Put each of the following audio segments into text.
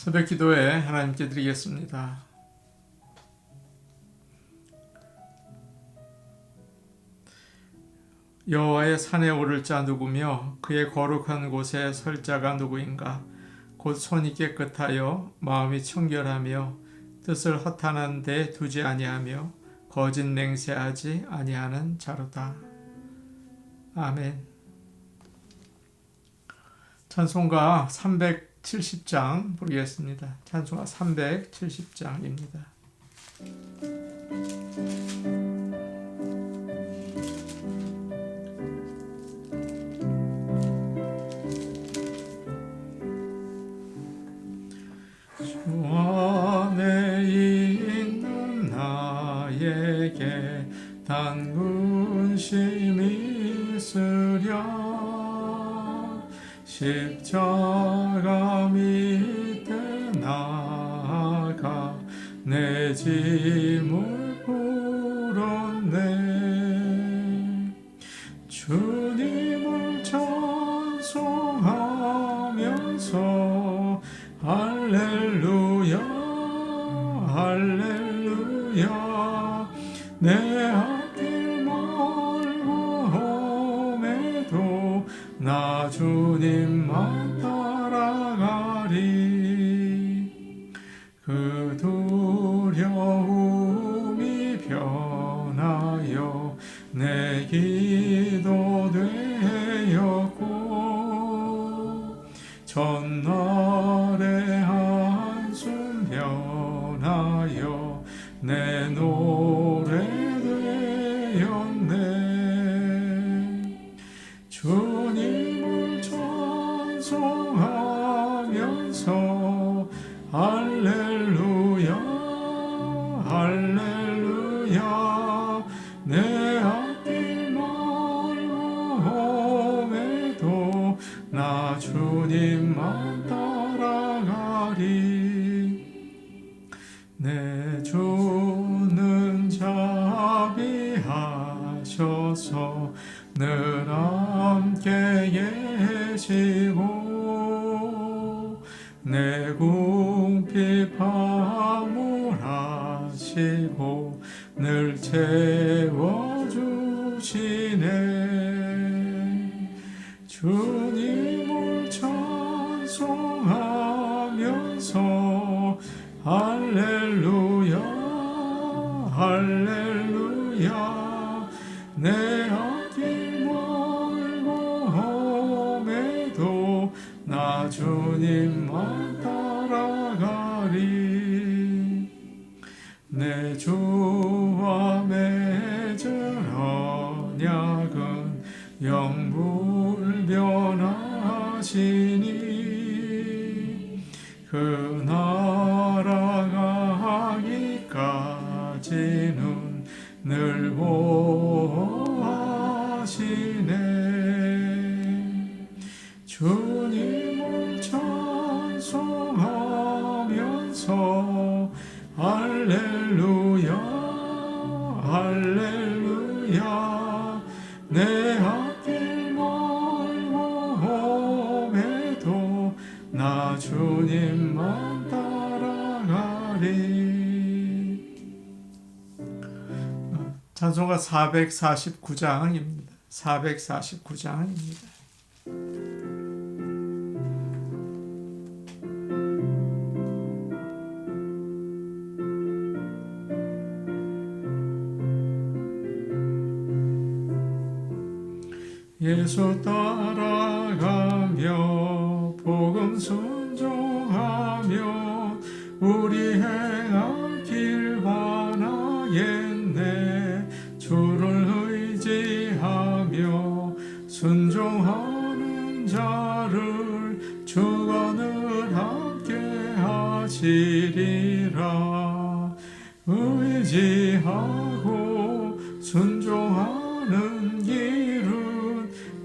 새벽 기도에 하나님께 드리겠습니다. 여호와의 산에 오를 자 누구며 그의 거룩한 곳에 설 자가 누구인가? 곧 손이 깨끗하여 마음이 청결하며 뜻을 허탄한 데 두지 아니하며 거짓 맹세하지 아니하는 자로다. 아멘. 찬송가 370장 부르겠습니다. 찬송가 370장입니다. 주 안에 있는 나에게 단 근심이 있으랴. 십자가 밑에 나가 내 짐을 풀었네. 주님을 찬송하면서 할렐루야 할렐루야. 내 앞길 멀고 험해도 나 주님만 따라가리. 그 두려움이 변하여 내 기도 되었고 전날의 한숨 변하여 내 노래 되었네. 주님을 찬송하면서 할렐루야 할렐루야. 내 앞길 멀고 험해도 나 주님만 따라가리. 내 주는 자비하셔서 늘 함께 계시고 내 궁핍 화물하시고 늘 채워주시네. 주님을 찬송하면서 할렐루야 할렐루야. 내 앞길 멀고 험해도 나 주님만 따라가리. 내 주와 맺을 언약은 영불변하시니 그 나라가기까지는 늘 보호하시네. 주님을 찬송하면서 할렐루야 할렐루야. 내 앞길 멀고 험해도 나 주님만 따라가리. 찬송가 449장입니다. 449장입니다. 예수 따라가며 복음 순종하며 우리 행할 길 환하겠네. 주를 의지하며 순종하는 자를 주가 늘 함께 하시리라. 의지하고 순종하는 길은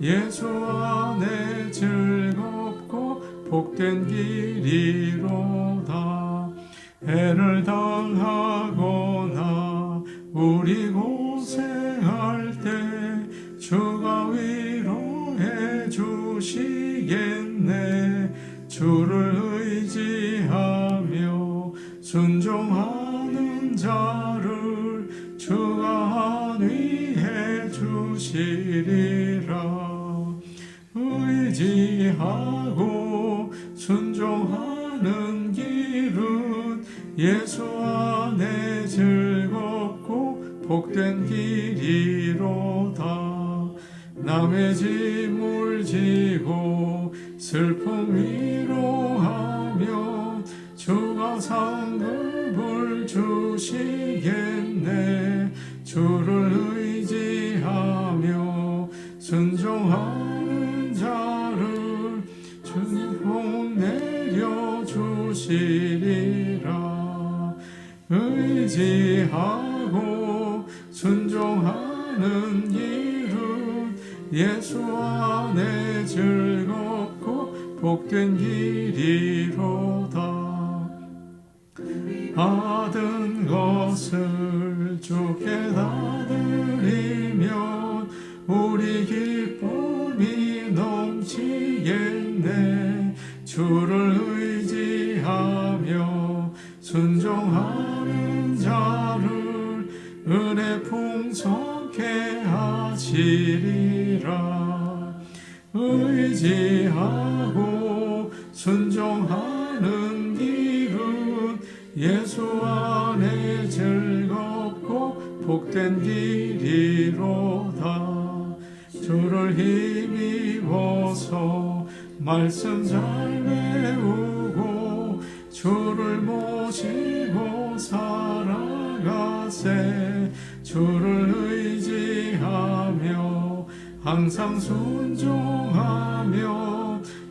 예수 안에 즐겁고 복된 길이로다. 해를 당하거나 우리 고생할 때 주가 위로해 주시겠네. 주를 의지하 순종하는 길은 예수 안에 즐겁고 복된 길이로다. 남의 짐을 지고 슬픔 위로하며 주가 상급을 주시겠네. 주를 의지하며 순종하는 자를 주님 복 내려주시리라. 의지하고 순종하는 길은 예수 안에 즐겁고 복된 길이로다. 받은 것을 주께 다 드리면 우리 기쁨이 넘치겠네. 주를 의지하며 순종하는 자를 은혜 풍성케 하시리라. 의지하고 순종하는 길은 예수 안에 즐겁고 복된 길이로다. 주를 힘입어서 말씀 잘 배우고 주를 모시고 살아가세. 주를 의지하며 항상 순종하며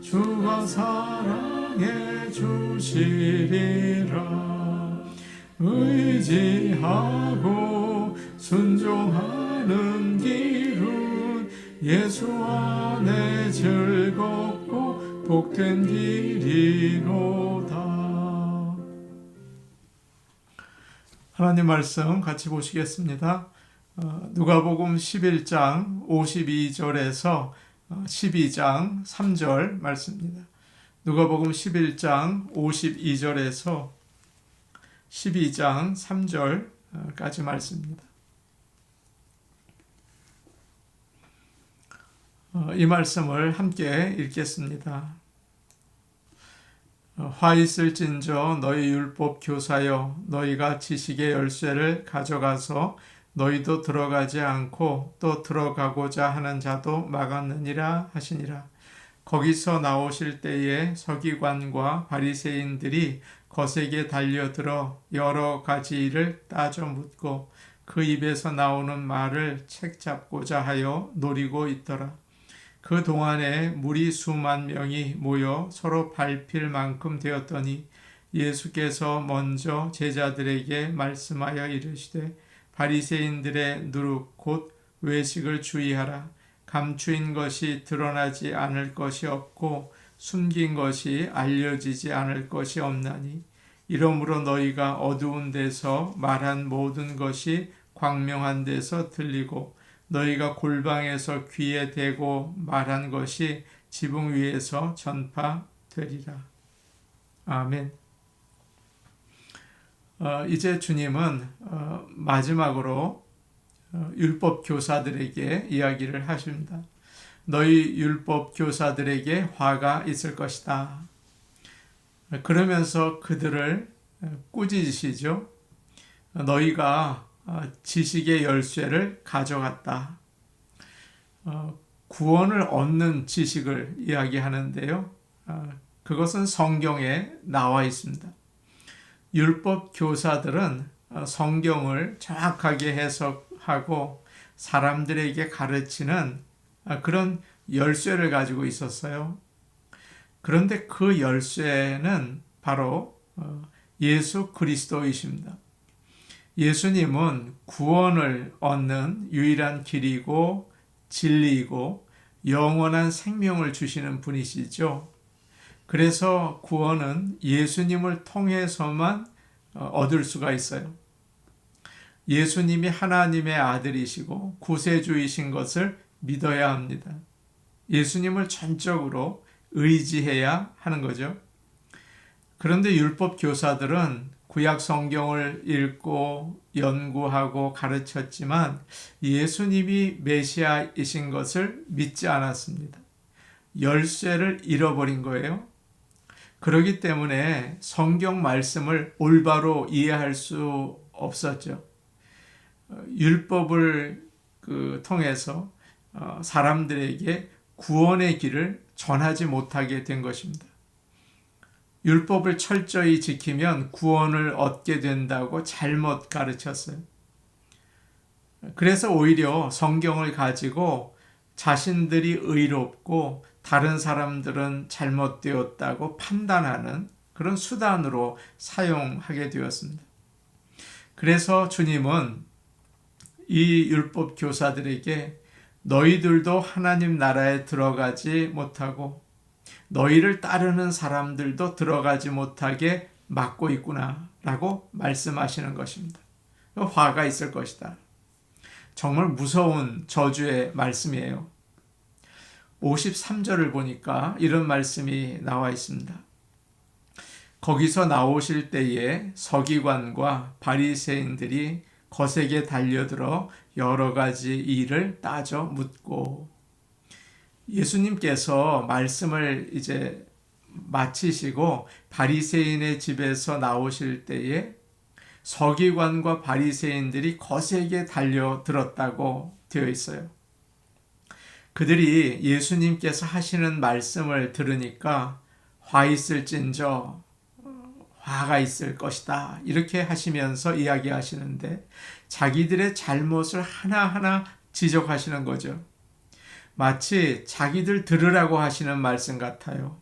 주가 사랑해 주시리라. 의지하고 순종하는 길은 예수 안에 즐겁고 복된 길이로다. 하나님 말씀 같이 보시겠습니다. 누가복음 11장 52절에서 12장 3절 말씀입니다. 누가복음 11장 52절에서 12장 3절까지 말씀입니다. 이 말씀을 함께 읽겠습니다. 화 있을진저 너희 율법 교사여, 너희가 지식의 열쇠를 가져가서 너희도 들어가지 않고 또 들어가고자 하는 자도 막았느니라 하시니라. 거기서 나오실 때에 서기관과 바리새인들이 거세게 달려들어 여러 가지 일을 따져 묻고 그 입에서 나오는 말을 책잡고자 하여 노리고 있더라. 그 동안에 무리 수만 명이 모여 서로 밟힐 만큼 되었더니 예수께서 먼저 제자들에게 말씀하여 이르시되 바리새인들의 누룩 곧 외식을 주의하라. 감추인 것이 드러나지 않을 것이 없고 숨긴 것이 알려지지 않을 것이 없나니 이러므로 너희가 어두운 데서 말한 모든 것이 광명한 데서 들리고 너희가 골방에서 귀에 대고 말한 것이 지붕 위에서 전파되리라. 아멘. 이제 주님은 마지막으로 율법 교사들에게 이야기를 하십니다. 너희 율법 교사들에게 화가 있을 것이다. 그러면서 그들을 꾸짖으시죠. 너희가 지식의 열쇠를 가져갔다. 구원을 얻는 지식을 이야기하는데요. 그것은 성경에 나와 있습니다. 율법 교사들은 성경을 정확하게 해석하고 사람들에게 가르치는 그런 열쇠를 가지고 있었어요. 그런데 그 열쇠는 바로 예수 그리스도이십니다. 예수님은 구원을 얻는 유일한 길이고 진리이고 영원한 생명을 주시는 분이시죠. 그래서 구원은 예수님을 통해서만 얻을 수가 있어요. 예수님이 하나님의 아들이시고 구세주이신 것을 믿어야 합니다. 예수님을 전적으로 의지해야 하는 거죠. 그런데 율법 교사들은 구약 성경을 읽고 연구하고 가르쳤지만 예수님이 메시아이신 것을 믿지 않았습니다. 열쇠를 잃어버린 거예요. 그렇기 때문에 성경 말씀을 올바로 이해할 수 없었죠. 율법을 통해서 사람들에게 구원의 길을 전하지 못하게 된 것입니다. 율법을 철저히 지키면 구원을 얻게 된다고 잘못 가르쳤어요. 그래서 오히려 성경을 가지고 자신들이 의롭고 다른 사람들은 잘못되었다고 판단하는 그런 수단으로 사용하게 되었습니다. 그래서 주님은 이 율법 교사들에게 너희들도 하나님 나라에 들어가지 못하고 너희를 따르는 사람들도 들어가지 못하게 막고 있구나 라고 말씀하시는 것입니다. 화가 있을 것이다. 정말 무서운 저주의 말씀이에요. 53절을 보니까 이런 말씀이 나와 있습니다. 거기서 나오실 때에 서기관과 바리새인들이 거세게 달려들어 여러 가지 일을 따져 묻고, 예수님께서 말씀을 이제 마치시고 바리새인의 집에서 나오실 때에 서기관과 바리새인들이 거세게 달려들었다고 되어 있어요. 그들이 예수님께서 하시는 말씀을 들으니까 화 있을진저 화가 있을 것이다 이렇게 하시면서 이야기하시는데 자기들의 잘못을 하나하나 지적하시는 거죠. 마치 자기들 들으라고 하시는 말씀 같아요.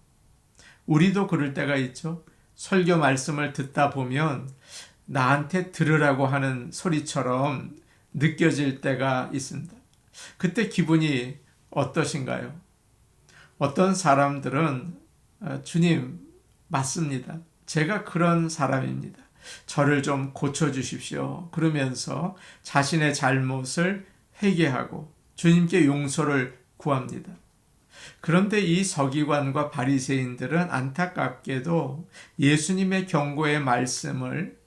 우리도 그럴 때가 있죠. 설교 말씀을 듣다 보면 나한테 들으라고 하는 소리처럼 느껴질 때가 있습니다. 그때 기분이 어떠신가요? 어떤 사람들은 주님 맞습니다. 제가 그런 사람입니다. 저를 좀 고쳐주십시오. 그러면서 자신의 잘못을 회개하고 주님께 용서를 구합니다. 그런데 이 서기관과 바리새인들은 안타깝게도 예수님의 경고의 말씀을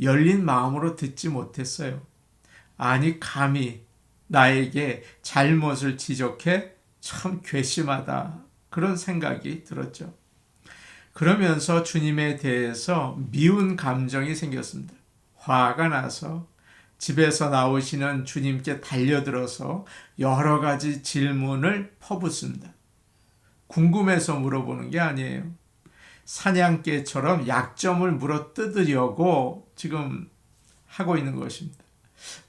열린 마음으로 듣지 못했어요. 아니 감히 나에게 잘못을 지적해 참 괘씸하다 그런 생각이 들었죠. 그러면서 주님에 대해서 미운 감정이 생겼습니다. 화가 나서 집에서 나오시는 주님께 달려들어서 여러 가지 질문을 퍼붓습니다. 궁금해서 물어보는 게 아니에요. 사냥개처럼 약점을 물어 뜯으려고 지금 하고 있는 것입니다.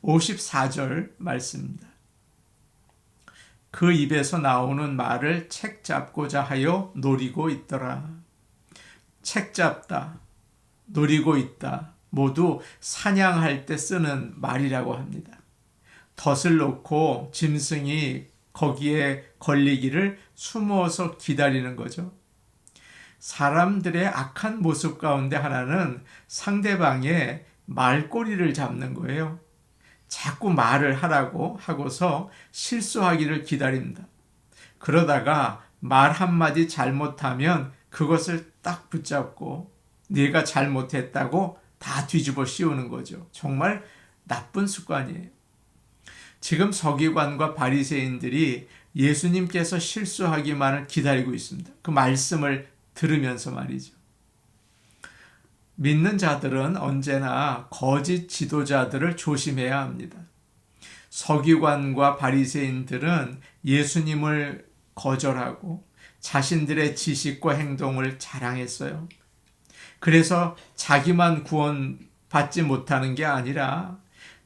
54절 말씀입니다. 그 입에서 나오는 말을 책 잡고자 하여 노리고 있더라. 책 잡다, 노리고 있다 모두 사냥할 때 쓰는 말이라고 합니다. 덫을 놓고 짐승이 거기에 걸리기를 숨어서 기다리는 거죠. 사람들의 악한 모습 가운데 하나는 상대방의 말꼬리를 잡는 거예요. 자꾸 말을 하라고 하고서 실수하기를 기다립니다. 그러다가 말 한마디 잘못하면 그것을 딱 붙잡고 네가 잘못했다고 다 뒤집어 씌우는 거죠. 정말 나쁜 습관이에요. 지금 서기관과 바리새인들이 예수님께서 실수하기만을 기다리고 있습니다. 그 말씀을 들으면서 말이죠. 믿는 자들은 언제나 거짓 지도자들을 조심해야 합니다. 서기관과 바리새인들은 예수님을 거절하고 자신들의 지식과 행동을 자랑했어요. 그래서 자기만 구원받지 못하는 게 아니라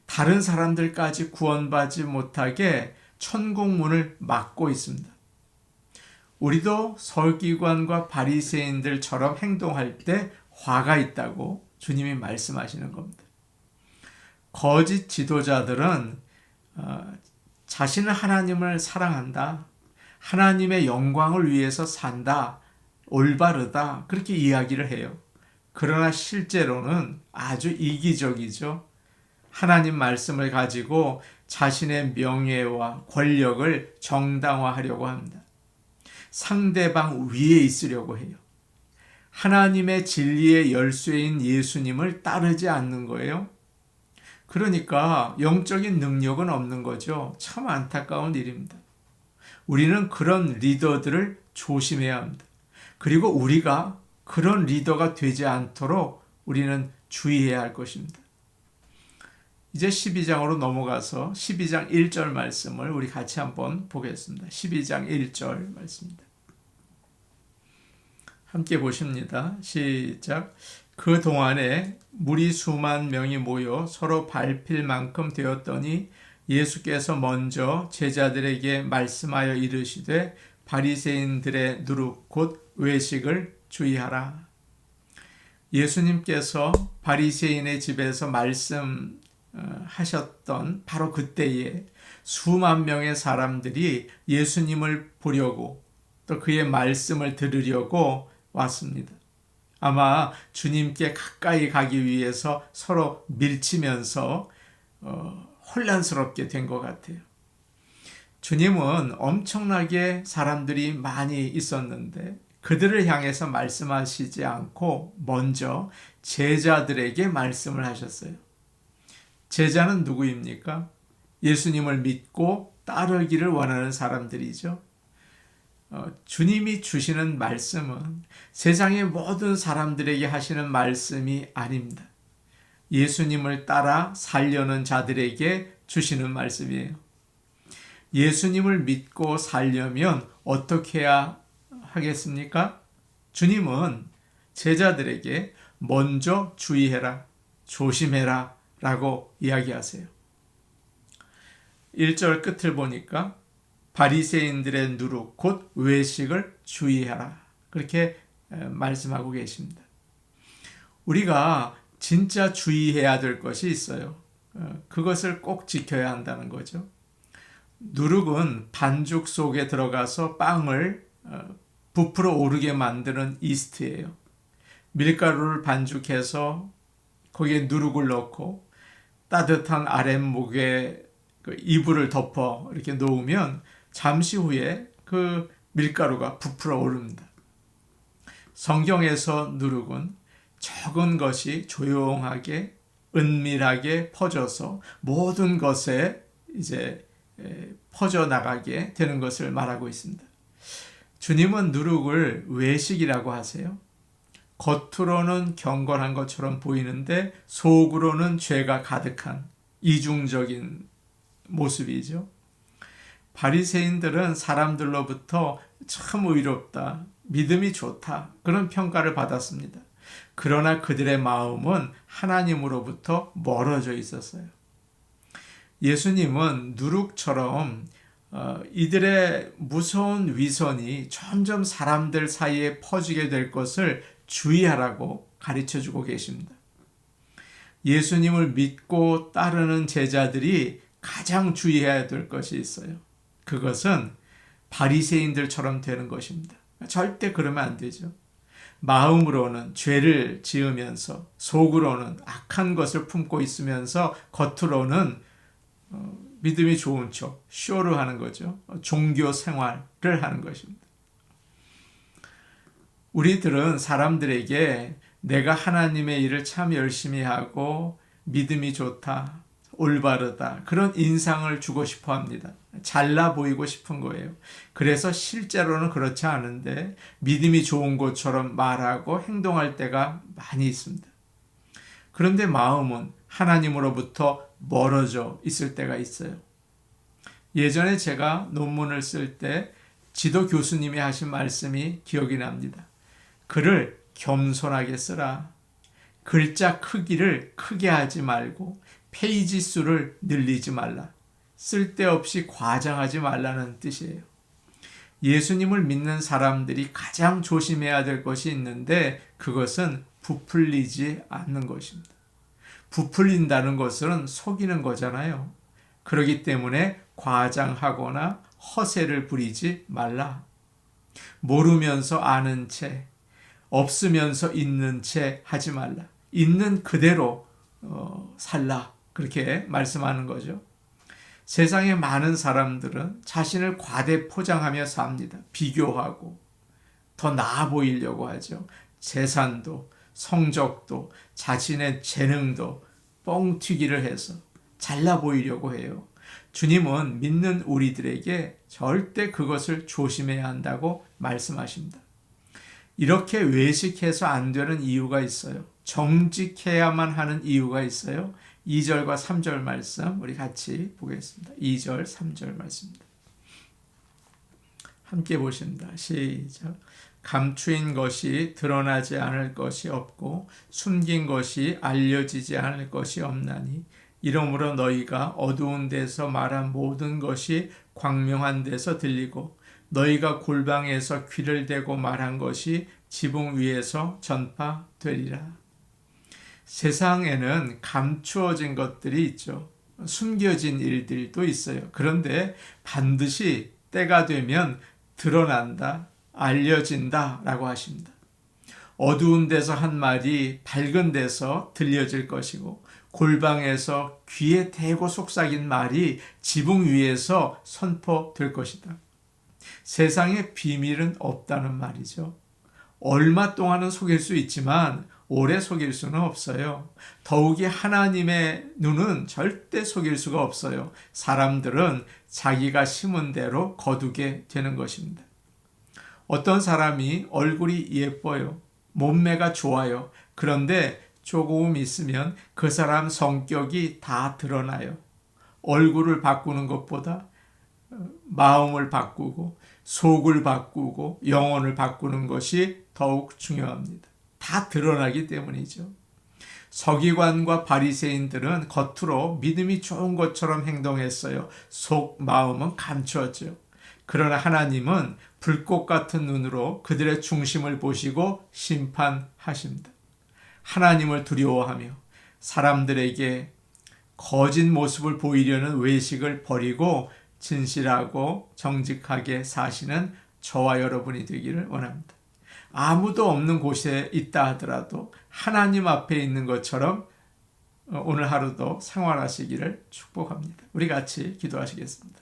다른 사람들까지 구원받지 못하게 천국문을 막고 있습니다. 우리도 서기관과 바리새인들처럼 행동할 때 화가 있다고 주님이 말씀하시는 겁니다. 거짓 지도자들은 자신은 하나님을 사랑한다, 하나님의 영광을 위해서 산다, 올바르다 그렇게 이야기를 해요. 그러나 실제로는 아주 이기적이죠. 하나님 말씀을 가지고 자신의 명예와 권력을 정당화하려고 합니다. 상대방 위에 있으려고 해요. 하나님의 진리의 열쇠인 예수님을 따르지 않는 거예요. 그러니까 영적인 능력은 없는 거죠. 참 안타까운 일입니다. 우리는 그런 리더들을 조심해야 합니다. 그리고 우리가 그런 리더가 되지 않도록 우리는 주의해야 할 것입니다. 이제 12장으로 넘어가서 12장 1절 말씀을 우리 같이 한번 보겠습니다. 12장 1절 말씀입니다. 함께 보십니다. 시작. 그 동안에 무리 수만 명이 모여 서로 밟힐 만큼 되었더니 예수께서 먼저 제자들에게 말씀하여 이르시되 바리새인들의 누룩 곧 외식을 주의하라. 예수님께서 바리새인의 집에서 말씀하셨던 바로 그때에 수만 명의 사람들이 예수님을 보려고 또 그의 말씀을 들으려고 왔습니다. 아마 주님께 가까이 가기 위해서 서로 밀치면서 혼란스럽게 된 것 같아요. 주님은 엄청나게 사람들이 많이 있었는데 그들을 향해서 말씀하시지 않고 먼저 제자들에게 말씀을 하셨어요. 제자는 누구입니까? 예수님을 믿고 따르기를 원하는 사람들이죠. 주님이 주시는 말씀은 세상의 모든 사람들에게 하시는 말씀이 아닙니다. 예수님을 따라 살려는 자들에게 주시는 말씀이에요. 예수님을 믿고 살려면 어떻게 해야 하겠습니까? 주님은 제자들에게 먼저 주의해라, 조심해라 라고 이야기하세요. 1절 끝을 보니까 바리새인들의 누룩 곧 외식을 주의하라 그렇게 말씀하고 계십니다. 우리가 진짜 주의해야 될 것이 있어요. 그것을 꼭 지켜야 한다는 거죠. 누룩은 반죽 속에 들어가서 빵을 부풀어 오르게 만드는 이스트예요. 밀가루를 반죽해서 거기에 누룩을 넣고 따뜻한 아랫목에 이불을 덮어 이렇게 놓으면 잠시 후에 그 밀가루가 부풀어 오릅니다. 성경에서 누룩은 적은 것이 조용하게 은밀하게 퍼져서 모든 것에 이제 퍼져나가게 되는 것을 말하고 있습니다. 주님은 누룩을 외식이라고 하세요. 겉으로는 경건한 것처럼 보이는데 속으로는 죄가 가득한 이중적인 모습이죠. 바리새인들은 사람들로부터 참 의롭다, 믿음이 좋다 그런 평가를 받았습니다. 그러나 그들의 마음은 하나님으로부터 멀어져 있었어요. 예수님은 누룩처럼 이들의 무서운 위선이 점점 사람들 사이에 퍼지게 될 것을 주의하라고 가르쳐주고 계십니다. 예수님을 믿고 따르는 제자들이 가장 주의해야 될 것이 있어요. 그것은 바리새인들처럼 되는 것입니다. 절대 그러면 안 되죠. 마음으로는 죄를 지으면서 속으로는 악한 것을 품고 있으면서 겉으로는 믿음이 좋은 척 쇼를 하는 거죠. 종교 생활을 하는 것입니다. 우리들은 사람들에게 내가 하나님의 일을 참 열심히 하고 믿음이 좋다, 올바르다 그런 인상을 주고 싶어 합니다. 잘나 보이고 싶은 거예요. 그래서 실제로는 그렇지 않은데 믿음이 좋은 것처럼 말하고 행동할 때가 많이 있습니다. 그런데 마음은 하나님으로부터 멀어져 있을 때가 있어요. 예전에 제가 논문을 쓸 때 지도 교수님이 하신 말씀이 기억이 납니다. 글을 겸손하게 쓰라. 글자 크기를 크게 하지 말고 페이지 수를 늘리지 말라. 쓸데없이 과장하지 말라는 뜻이에요. 예수님을 믿는 사람들이 가장 조심해야 될 것이 있는데 그것은 부풀리지 않는 것입니다. 부풀린다는 것은 속이는 거잖아요. 그렇기 때문에 과장하거나 허세를 부리지 말라. 모르면서 아는 채, 없으면서 있는 채 하지 말라. 있는 그대로 살라. 그렇게 말씀하는 거죠. 세상에 많은 사람들은 자신을 과대 포장하며 삽니다. 비교하고 더 나아 보이려고 하죠. 재산도 성적도 자신의 재능도 뻥튀기를 해서 잘나 보이려고 해요. 주님은 믿는 우리들에게 절대 그것을 조심해야 한다고 말씀하십니다. 이렇게 외식해서 안 되는 이유가 있어요. 정직해야만 하는 이유가 있어요. 2절과 3절 말씀 우리 같이 보겠습니다. 2절, 3절 말씀입니다. 함께 보십니다. 시작. 감추인 것이 드러나지 않을 것이 없고 숨긴 것이 알려지지 않을 것이 없나니 이러므로 너희가 어두운 데서 말한 모든 것이 광명한 데서 들리고 너희가 골방에서 귀를 대고 말한 것이 지붕 위에서 전파되리라. 세상에는 감추어진 것들이 있죠. 숨겨진 일들도 있어요. 그런데 반드시 때가 되면 드러난다, 알려진다 라고 하십니다. 어두운 데서 한 말이 밝은 데서 들려질 것이고 골방에서 귀에 대고 속삭인 말이 지붕 위에서 선포될 것이다. 세상에 비밀은 없다는 말이죠. 얼마 동안은 속일 수 있지만 오래 속일 수는 없어요. 더욱이 하나님의 눈은 절대 속일 수가 없어요. 사람들은 자기가 심은 대로 거두게 되는 것입니다. 어떤 사람이 얼굴이 예뻐요. 몸매가 좋아요. 그런데 조금 있으면 그 사람 성격이 다 드러나요. 얼굴을 바꾸는 것보다 마음을 바꾸고 속을 바꾸고 영혼을 바꾸는 것이 더욱 중요합니다. 다 드러나기 때문이죠. 서기관과 바리새인들은 겉으로 믿음이 좋은 것처럼 행동했어요. 속 마음은 감추었죠. 그러나 하나님은 불꽃 같은 눈으로 그들의 중심을 보시고 심판하십니다. 하나님을 두려워하며 사람들에게 거짓 모습을 보이려는 외식을 버리고 진실하고 정직하게 사시는 저와 여러분이 되기를 원합니다. 아무도 없는 곳에 있다 하더라도 하나님 앞에 있는 것처럼 오늘 하루도 생활하시기를 축복합니다. 우리 같이 기도하시겠습니다.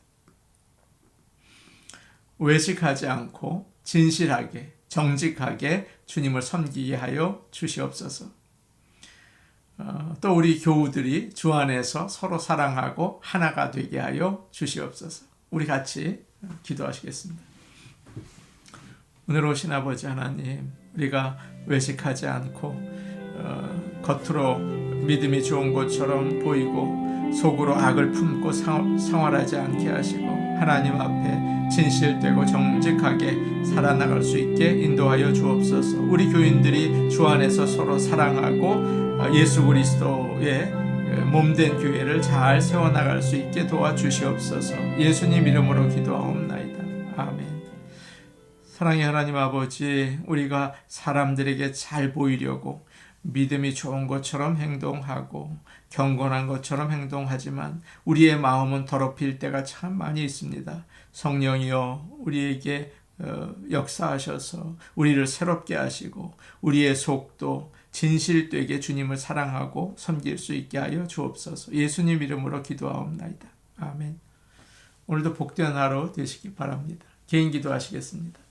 외식하지 않고 진실하게 정직하게 주님을 섬기게 하여 주시옵소서. 또 우리 교우들이 주 안에서 서로 사랑하고 하나가 되게 하여 주시옵소서. 우리 같이 기도하시겠습니다. 오늘 오신 아버지 하나님, 우리가 외식하지 않고 겉으로 믿음이 좋은 것처럼 보이고 속으로 악을 품고 생활하지 않게 하시고 하나님 앞에 진실되고 정직하게 살아나갈 수 있게 인도하여 주옵소서. 우리 교인들이 주 안에서 서로 사랑하고 예수 그리스도의 몸된 교회를 잘 세워나갈 수 있게 도와주시옵소서. 예수님 이름으로 기도하옵나이다. 아멘. 사랑의 하나님 아버지, 우리가 사람들에게 잘 보이려고 믿음이 좋은 것처럼 행동하고 경건한 것처럼 행동하지만 우리의 마음은 더럽힐 때가 참 많이 있습니다. 성령이여 우리에게 역사하셔서 우리를 새롭게 하시고 우리의 속도 진실되게 주님을 사랑하고 섬길 수 있게 하여 주옵소서. 예수님 이름으로 기도하옵나이다. 아멘. 오늘도 복된 하루 되시기 바랍니다. 개인 기도하시겠습니다.